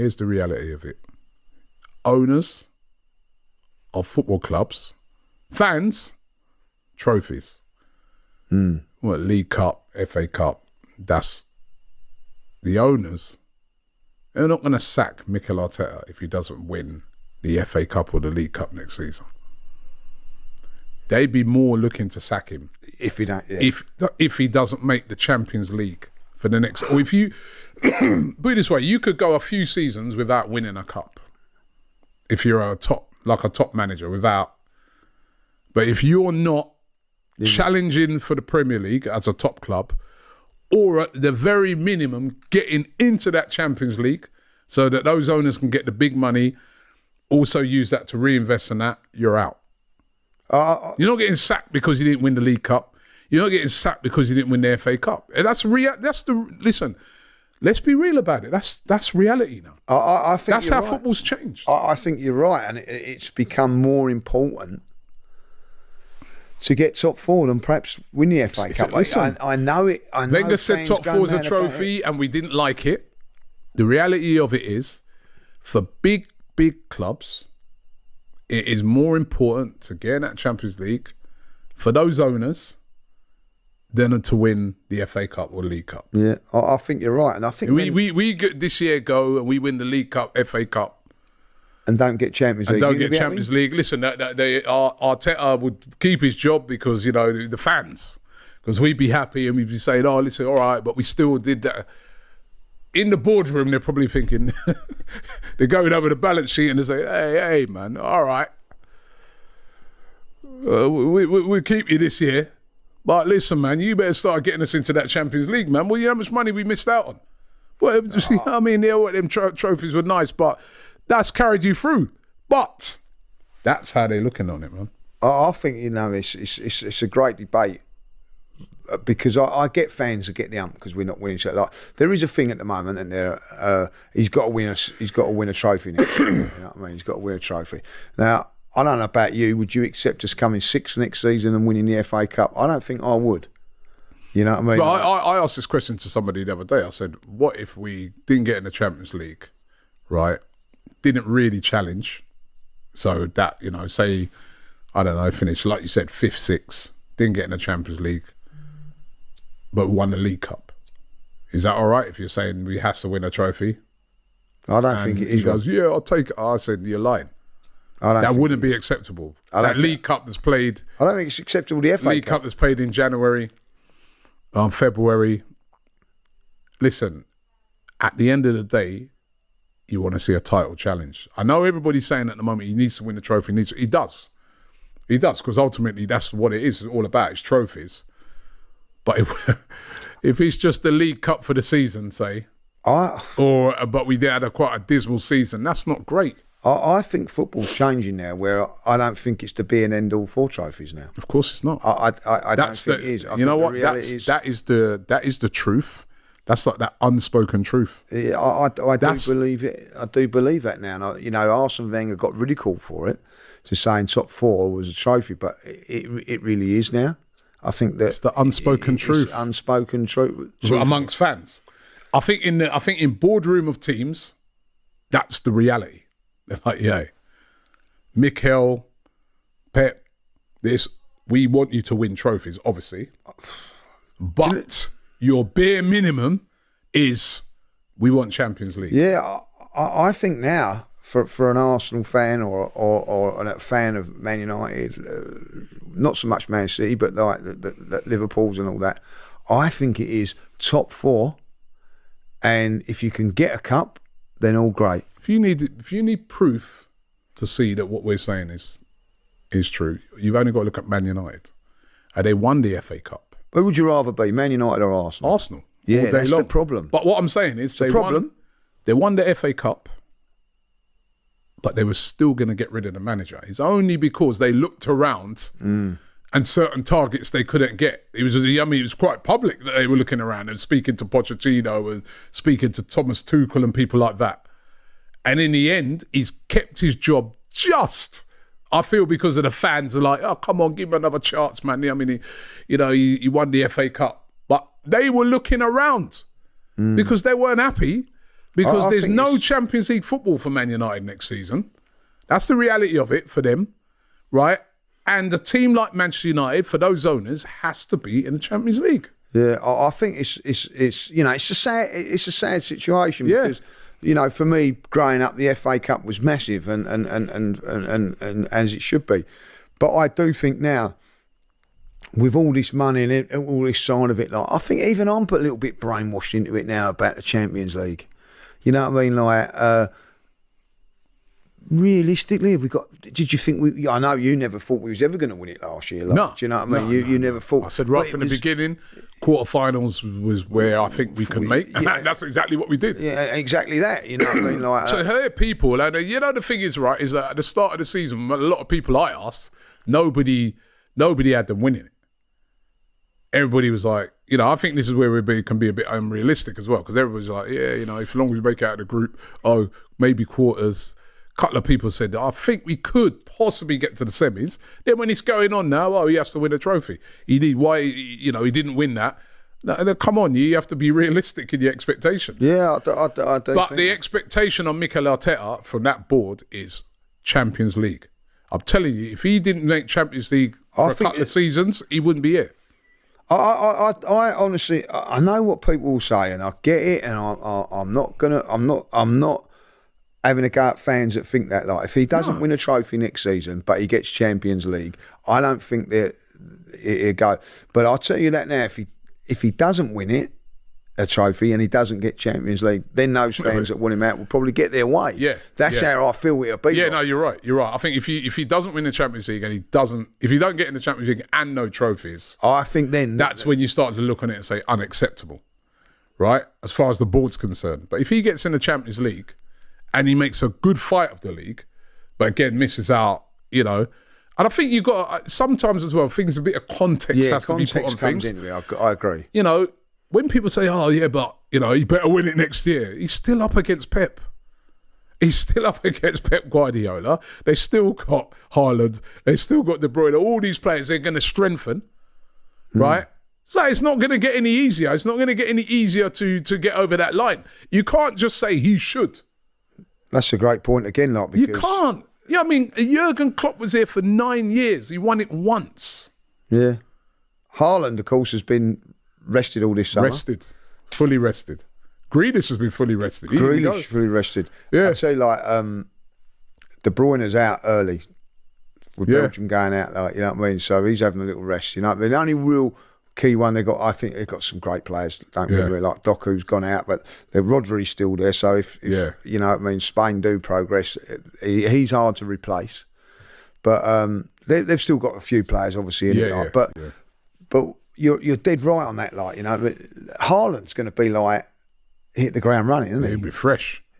here's the reality of it. Owners of football clubs, fans, trophies. Well, League Cup, FA Cup, that's the owners. They're not going to sack Mikel Arteta if he doesn't win the FA Cup or the League Cup next season. They'd be more looking to sack him if he don't. Yeah. If he doesn't make the Champions League for the next. Or if you put it this way, you could go a few seasons without winning a cup. If you're a top manager, without. But if you're not challenging for the Premier League as a top club, or at the very minimum getting into that Champions League, so that those owners can get the big money, also use that to reinvest in that, you're out. You're not getting sacked because you didn't win the League Cup. You're not getting sacked because you didn't win the FA Cup. And listen, let's be real about it. That's reality now. I think that's how football's changed. I think you're right, and it's become more important to get top four than perhaps win the FA Cup. Listen, I know it. I know Wenger said top four is a trophy, and we didn't like it. The reality of it is, for big clubs, it is more important to get in that Champions League for those owners than to win the FA Cup or League Cup. Yeah, I think you're right, and I think we this year go and we win the League Cup, FA Cup, and don't get Champions League. And don't get Champions League. Listen, Arteta would keep his job because the fans, because we'd be happy and we'd be saying, "Oh, listen, all right," but we still did that. In the boardroom, they're probably thinking, they're going over the balance sheet and they say, hey, man, all right. We'll keep you this year. But listen, man, you better start getting us into that Champions League, man. Well, you know how much money we missed out on? Well, I mean, them trophies were nice, but that's carried you through. But that's how they're looking on it, man. I think, it's a great debate. Because I get fans that get the ump because we're not winning. So like, there is a thing at the moment, and he's got to win a trophy next year. You know what I mean? He's got to win a trophy. Now, I don't know about you. Would you accept us coming sixth next season and winning the FA Cup? I don't think I would. You know what I mean? But I asked this question to somebody the other day. I said, "What if we didn't get in the Champions League, right? Didn't really challenge, so that say, I don't know, finish like you said, fifth, sixth, didn't get in the Champions League." But won the League Cup. Is that all right if you're saying we have to win a trophy? I don't think it is. He goes, yeah, I'll take it. I said, you're lying. That wouldn't be acceptable. That League Cup that's played. I don't think it's acceptable. The FA League Cup that's played in January, February. Listen, at the end of the day, you want to see a title challenge. I know everybody's saying at the moment he needs to win the trophy. He does. He does, because ultimately that's what it is all about. It's trophies. But if it's just the League Cup for the season, say, but we had quite a dismal season, that's not great. I think football's changing now, where I don't think it's the be and end all for trophies now. Of course, it's not. I don't think it is. You know what? That is the truth. That's like that unspoken truth. Yeah, I do believe it. I do believe that now. And Arsene Wenger got ridiculed for it, to saying top four was a trophy, but it really is now. I think that it's the unspoken truth. It's unspoken truth amongst fans. I think in boardroom of teams, that's the reality. They're like, yeah, Mikel, Pep, we want you to win trophies, obviously, but your bare minimum is we want Champions League. Yeah, I think now for an Arsenal fan or a fan of Man United. Not so much Man City, but like the Liverpool's and all that. I think it is top four, and if you can get a cup, then all great. If you need proof to see that what we're saying is true, you've only got to look at Man United. And they won the FA Cup. Who would you rather be, Man United or Arsenal? Arsenal. Yeah, that's the problem. But what I'm saying is they won the FA Cup, but they were still going to get rid of the manager. It's only because they looked around and certain targets they couldn't get. It was quite public that they were looking around and speaking to Pochettino and speaking to Thomas Tuchel and people like that. And in the end, he's kept his job just, I feel, because of the fans are like, oh, come on, give him another chance, man. I mean, he won the FA Cup. But they were looking around because they weren't happy. Because I there's think no it's- Champions League football for Man United next season. That's the reality of it for them, right? And a team like Manchester United, for those owners, has to be in the Champions League. Yeah, I think it's you know it's a sad situation Yeah. because you know for me growing up the FA Cup was massive and as it should be, but I do think now with all this money and all this side of it, like I think even I'm put a little bit brainwashed into it now about the Champions League. You know what I mean? Like realistically, have we got? Did you think we? I know you never thought we was ever going to win it last year. Like, No, do you know what I mean? no, you never thought. I said right but from it the was- beginning, quarterfinals was where I think we could make. And yeah. that's exactly what we did. Yeah, exactly that. You know what I mean? Like, To hear people, and you know the thing is, right, is that at the start of the season, a lot of people I asked, nobody had them winning it. Everybody was like, you know, I think this is where can be a bit unrealistic as well, because everybody's like, yeah, you know, as long as we make it out of the group, maybe quarters. A couple of people said, I think we could possibly get to the semis. Then when it's going on now, he has to win a trophy. He didn't win that. No, come on, you have to be realistic in your expectations. yeah, I do But think the expectation on Mikel Arteta from that board is Champions League. I'm telling you, if he didn't make Champions League for a couple of seasons, he wouldn't be here. I honestly, I know what people will say, and I get it, and I'm not having a go at fans that think that. Like, if he doesn't win a trophy next season, but he gets Champions League, I don't think that it'll go. But I'll tell you that now, if he doesn't win a trophy and he doesn't get Champions League, then those fans that want him out will probably get their way. Yeah, that's how I feel it'll be. Yeah, like. no, you're right. You're right. I think if he doesn't win the Champions League and if he don't get in the Champions League and no trophies, I think then that's when you start to look on it and say unacceptable, right? As far as the board's concerned. But if he gets in the Champions League and he makes a good fight of the league, but again misses out, you know. And I think you got sometimes as well. Things a bit of context has to be put on comes things. into it. I agree. You know, when people say, "Oh yeah, but you know, you better win it next year," he's still up against Pep. He's still up against Pep Guardiola. They still got Haaland. They still got De Bruyne. All these players they're going to strengthen, right? So it's not going to get any easier. It's not going to get any easier to get over that line. You can't just say he should. That's a great point again, like because You can't. Yeah, I mean, Jurgen Klopp was here for 9 years. He won it once. Yeah, Haaland, of course, has been rested all this summer. Rested. Fully rested. Grealish has been fully rested. Grealish fully rested. Yeah. I'd say like De Bruyne's out early with Belgium going out, like, you know what I mean? So he's having a little rest, you know. The only real key one they got, I think they've got some great players, don't get me wrong, like Doku's gone out, but Rodri's still there. So if you know what I mean, Spain do progress, he's hard to replace. But they've still got a few players obviously in it, like, but you're dead right on that, like, you know. But Haaland's going to be like hit the ground running, isn't he? He'll be fresh.